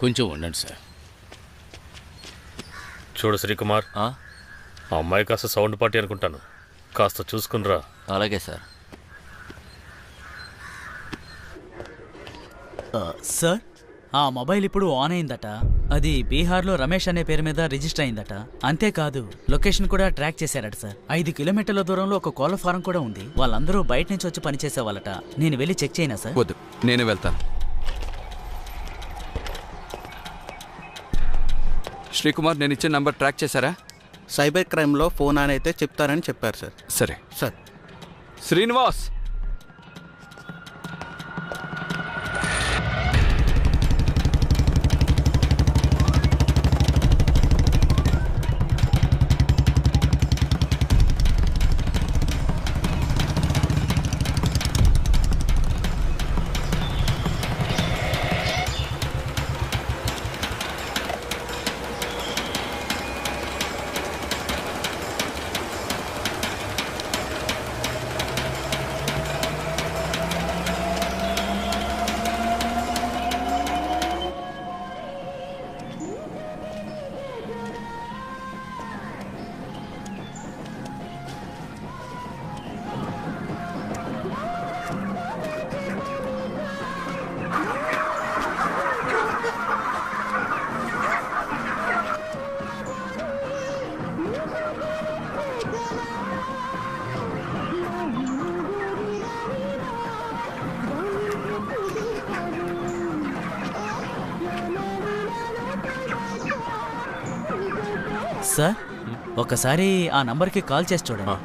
కొంచెం ఉండండి సార్. చూడు శ్రీకుమార్, ఆ అమ్మాయి కాస్త సౌండ్ పార్టీ అనుకుంటాను, కాస్త చూసుకునిరా. అలాగే సార్. సార్, ఆ మొబైల్ ఇప్పుడు ఆన్ అయిందట. అది బీహార్లో రమేష్ అనే పేరు మీద రిజిస్టర్ అయిందట. అంతేకాదు లొకేషన్ కూడా ట్రాక్ చేశారట సార్. 5 కిలోమీటర్ల దూరంలో ఒక కోళ్ల ఫారం కూడా ఉంది. వాళ్ళందరూ బయట నుంచి వచ్చి పనిచేసే వాళ్ళట. నేను వెళ్ళి చెక్ చేయనా సార్? వద్దు, నేను వెళ్తాను. శ్రీకుమార్, నేను ఇచ్చిన నంబర్ ట్రాక్ చేశారా? సైబర్ క్రైమ్లో ఫోన్ అని అయితే చెప్తారని చెప్పారు సార్. సరే సార్. శ్రీనివాస్, సార్, ఒకసారి ఆ నంబర్కి కాల్ చేసి చూడండి.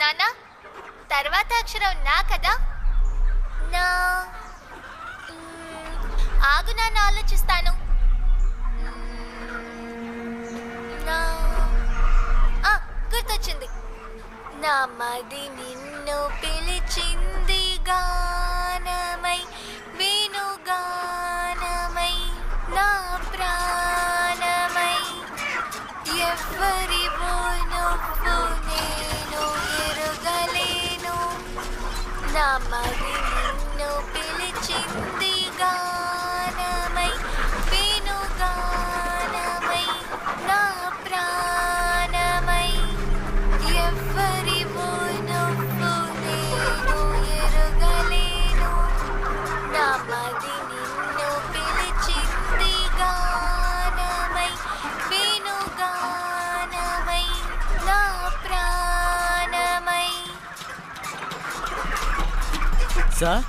నానా, తర్వాత అక్షరం నా కదా? నా ఆగు, నాన్న ఆలోచిస్తాను. గుర్తొచ్చింది. నా మది నిన్ను పిలిచింది గానమై, వేణుగానమై, నా ప్రాణమై. ఎవరివో నువ్వు నేను ఎరుగలేను. నా మది నిన్ను పిలిచింది గానమై, వేణుగానమై, నా ప్రాణమై. ఎవరివో నువ్వు నేను ఎరుగలేను. నా మది నిన్ను పిలిచింది గానమై, వేణుగానమై, నా ప్రాణమై. సార్,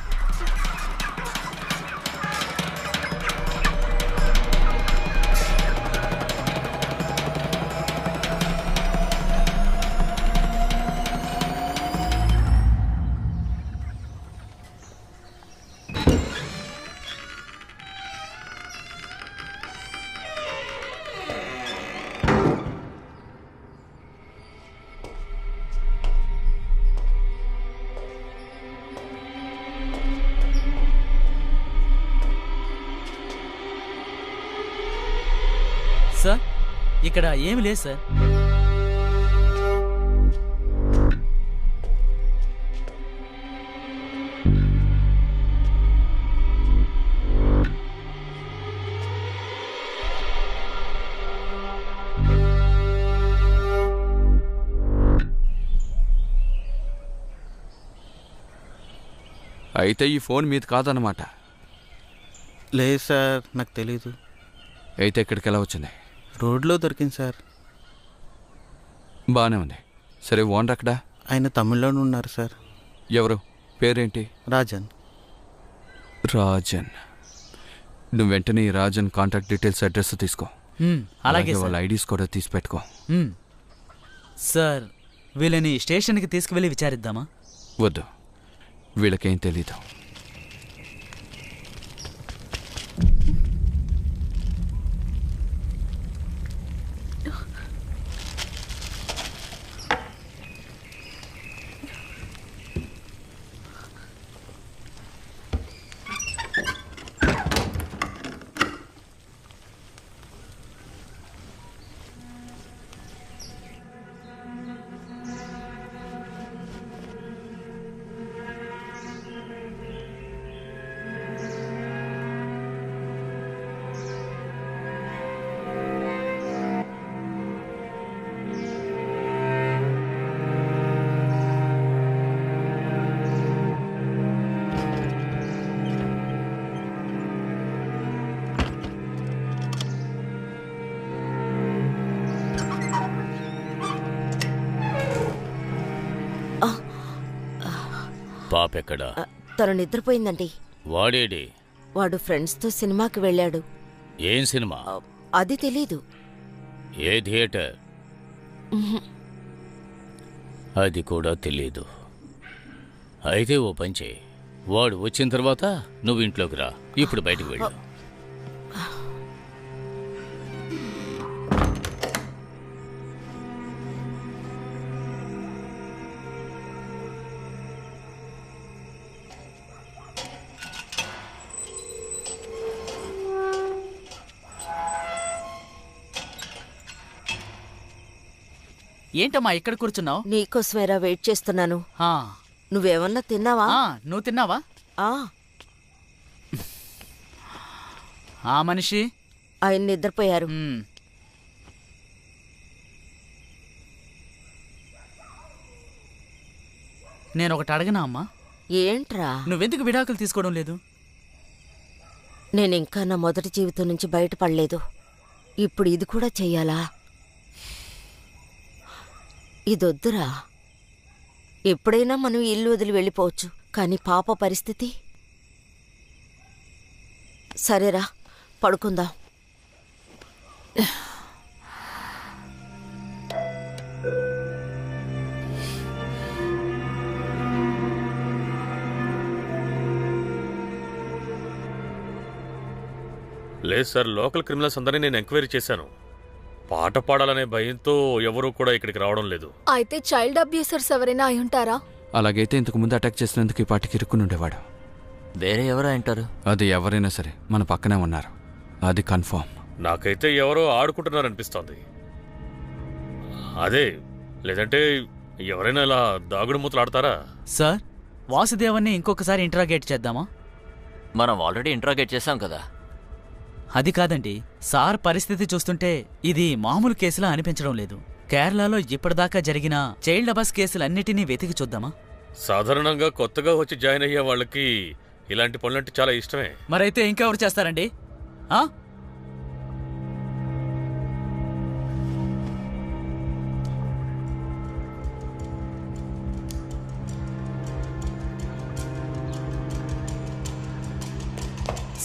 సార్, ఇక్కడ ఏమి లేదు సార్. అయితే ఈ ఫోన్ మీది కాదన్నమాట. లేదు సార్, నాకు తెలీదు. అయితే ఇక్కడికి ఎలా వచ్చింది? రోడ్లో దొరికింది సార్. బాగానే ఉంది. సరే, ఓనర్ అక్కడా? ఆయన తమిళ్లోనే ఉన్నారు సార్. ఎవరు? పేరేంటి? రాజన్. రాజన్. నువ్వు వెంటనే ఈ రాజన్ కాంటాక్ట్ డీటెయిల్స్, అడ్రస్ తీసుకో. అలాగే వాళ్ళ ఐడీస్ కూడా తీసి పెట్టుకో. సార్, వీళ్ళని స్టేషన్కి తీసుకువెళ్ళి విచారిద్దామా? వద్దు, వీళ్ళకేం తెలీదు. పాపెక్కడా? తను నిద్రపోయిందండి. వాడేడి? వాడు ఫ్రెండ్స్తో సినిమాకి వెళ్ళాడు. ఏం సినిమా? అది తెలీదు. ఏ థియేటర్? అది కూడా తెలీదు. అయితే ఓ పని చేయి, వాడు వచ్చిన తర్వాత నువ్వు ఇంట్లోకి రా. ఇప్పుడు బయటకు వెళ్ళు. ఏంటమ్మా ఇక్కడ కూర్చున్నావు? నీకోసమేరా వెయిట్ చేస్తున్నాను. నువ్వేమన్నా తిన్నావా? నువ్వు తిన్నావా? ఆ మనిషి ఆయన నిద్రపోయారు. నేను ఒకటి అడగనా అమ్మా? ఏంట్రా? నువ్వెందుకు విడాకులు తీసుకోవడం లేదు? నేనింకా నా మొదటి జీవితం నుంచి బయటపడలేదు. ఇప్పుడు ఇది కూడా చెయ్యాలా? ఇదొద్దురా. ఎప్పుడైనా మనం ఇల్లు వదిలి వెళ్ళిపోవచ్చు, కానీ పాప పరిస్థితి. సరేరా, పడుకుందాం. లేదు సార్, లోకల్ క్రిమినల్స్ అందరినీ నేను ఎంక్వైరీ చేశాను. పాట పాడాలనే భయంతో ఎవరూ కూడా ఇక్కడికి రావడం లేదు. అయితే చైల్డ్ అబ్యూసర్స్ ఎవరైనా అయి ఉంటారా? అలాగైతే ఇంతకు ముందు అటాక్ చేసినందుకు ఈ పాటికి ఇరుక్కుని ఉండేవాడు. వేరే ఎవరు అంటారు? అది ఎవరైనా సరే మన పక్కనే ఉన్నారు, అది కన్ఫర్మ్. నాకైతే ఎవరో ఆడుకుంటున్నారనిపిస్తోంది. అదే, లేదంటే ఎవరైనా ఇలా దాగుడు మూతలు ఆడతారా? సార్, వాసుదేవన్ని ఇంకొకసారి ఇంట్రాగేట్ చేద్దామా? మనం ఆల్రెడీ ఇంట్రాగేట్ చేశాం కదా. అది కాదండి, సార్ పరిస్థితి చూస్తుంటే ఇది మామూలు కేసులా అనిపించడం లేదు. కేరళలో ఇప్పటిదాకా జరిగిన చైల్డ్ అబాస్ కేసులన్నిటినీ వెతికి చూద్దామా? సాధారణంగా కొత్తగా వచ్చి జాయిన్ అయ్యే వాళ్ళకి ఇలాంటి పనులంటే చాలా ఇష్టమే. మరైతే ఇంకెవరు చేస్తారండి?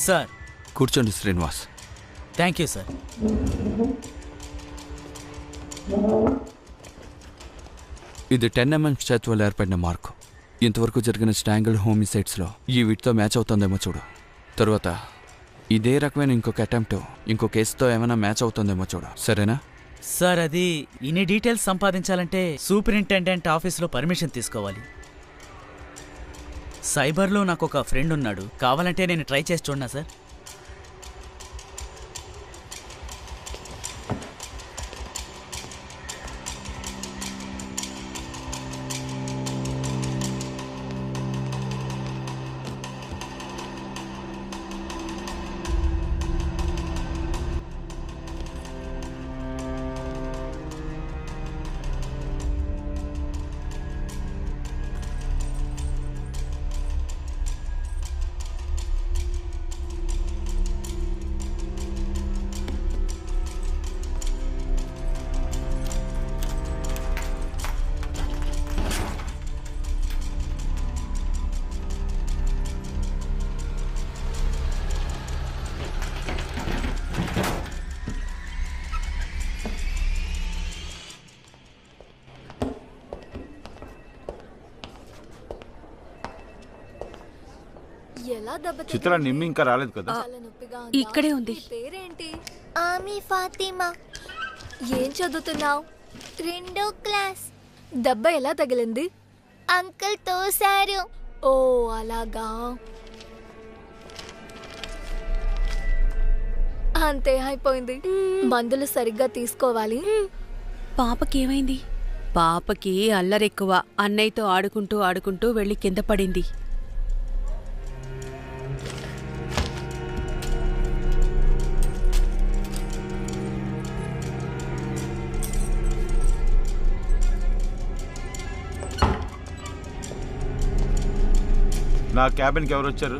సార్, కూర్చోండి శ్రీనివాస్. Thank you sir. ఇది 10mm స్టాచ్ వల్ల ఏర్పడిన మార్కు. ఇంతవరకు జరిగిన స్టాంగిల్ హోమిసైడ్స్లో ఈ వీటితో మ్యాచ్ అవుతుందేమో చూడు. తరువాత ఇదే రకమైన ఇంకొక అటెంప్ట్ ఇంకో కేసుతో ఏమైనా మ్యాచ్ అవుతుందేమో చూడు, సరేనా? సార్, అది ఇన్ని డీటెయిల్స్ సంపాదించాలంటే సూపరింటెండెంట్ ఆఫీస్లో పర్మిషన్ తీసుకోవాలి. సైబర్లో నాకు ఒక ఫ్రెండ్ ఉన్నాడు, కావాలంటే నేను ట్రై చేసి చూడనా సార్? చిత్ర నిమ్మి ఇంకా రాలేదు కదా? ఇక్కడే ఉంది. పేరేంటి? ఆమీ ఫాతిమా. ఏం చదువుతున్నావు? 2వ క్లాస్. దెబ్బ ఎలా తగిలింది? అంకుల్ తోసారు. ఓ అలాగా. అంతే, అయిపోయింది. మందులు సరిగ్గా తీసుకోవాలి. పాపకేమైంది? పాపకి అల్లరెక్కువ. అన్నయ్యతో ఆడుకుంటూ ఆడుకుంటూ వెళ్ళి కింద పడింది. నా క్యాబిన్కి ఎవరు వచ్చారు?